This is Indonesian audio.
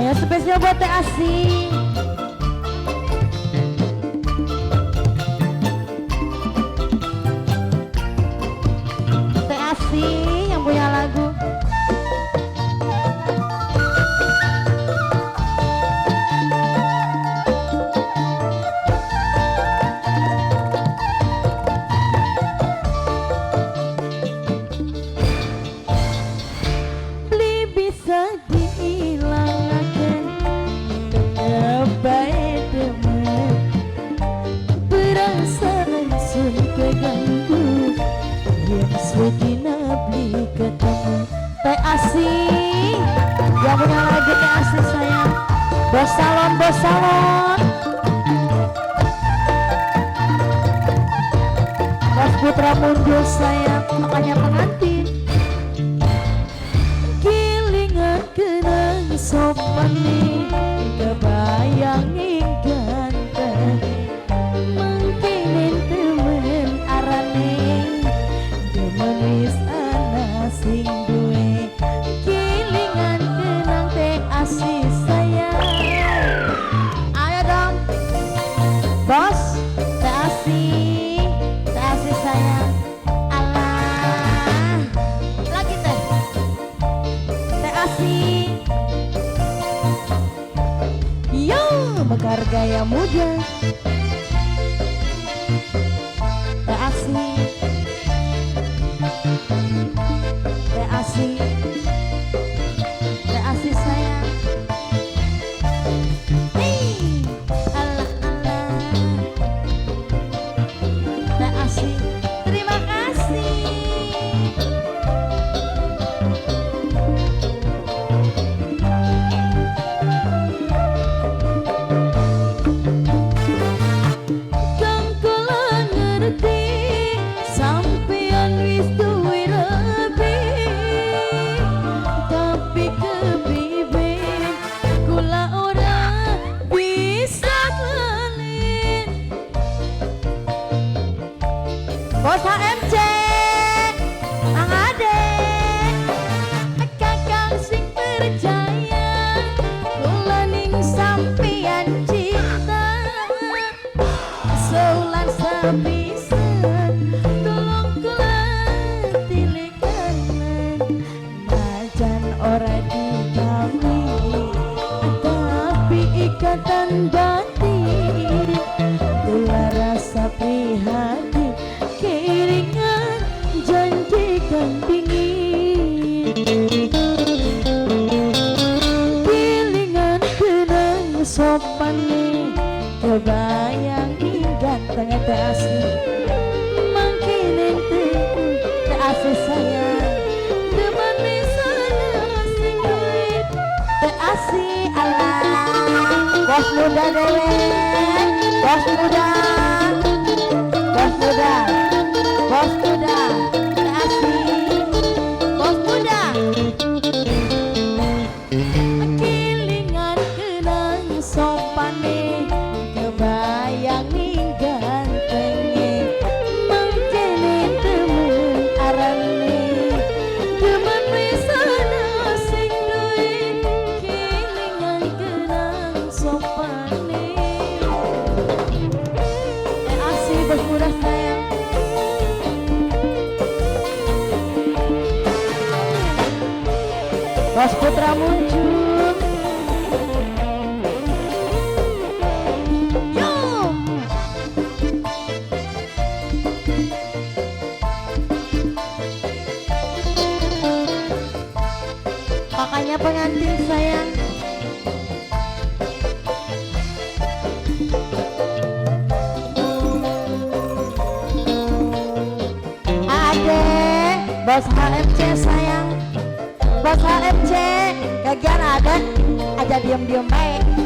saya spesial buat Teh Asih. Teh Asih yang punya lagu. Beli bisa dihilangkan baik teman, perasaan sun keganggu yang sedina beli ketemu. Teh Asih yang punya lagu Teh Asih sayang. Bos salon, bos salon, Bos Putra mundur sayang, makanya pengantin. Kilingan kenang sopan nih, kebayang ganteng. Mungkin temen arane, temen wis ana sing duwe. Kilingan kenang Teh Asih sayang. Ayo dong, bos Teh Asih, Teh Asih sayang. Alah, lagi Teh Asih. Yo, mekar gaya muda. Teh Asih, Teh Asih, Teh Asih sayang. Hei, alah alah, Teh Asih, terima kasih. Kang kula ngerti sampeyan wis duwe lebih, tapi kepribe kula ora bisa ngelin. Bos HMC Mang Ade, kakang sing percaya kula ning sampeyan cinta. Seulan sapisan tolong kula tilikanan, najan ora digawe tapi ikatan batin. Kula rasa prihatin keiringan janji kang dingin. Kilingan kenang sopan nih, kebayang ganteng Teh Asih. Mungkin ente Teh Asih sayang, teman misalnya sing duit. Teh Asih alah, bos muda dewek, bos muda, bos muda, bos muda. Teh Asih, bos muda. Kilingan kenang sopan nih, kebayang gantengnya. Mungkin temen arane, temen wis ana sing duwe. Kilingan kenang sopane. Teh Asih bos muda sayang. Bos Putra muncul. Yo, makanya pengantin sayang. Ade, bos HMC sayang. Bos HMC, kagian ada aja diem-diem baik.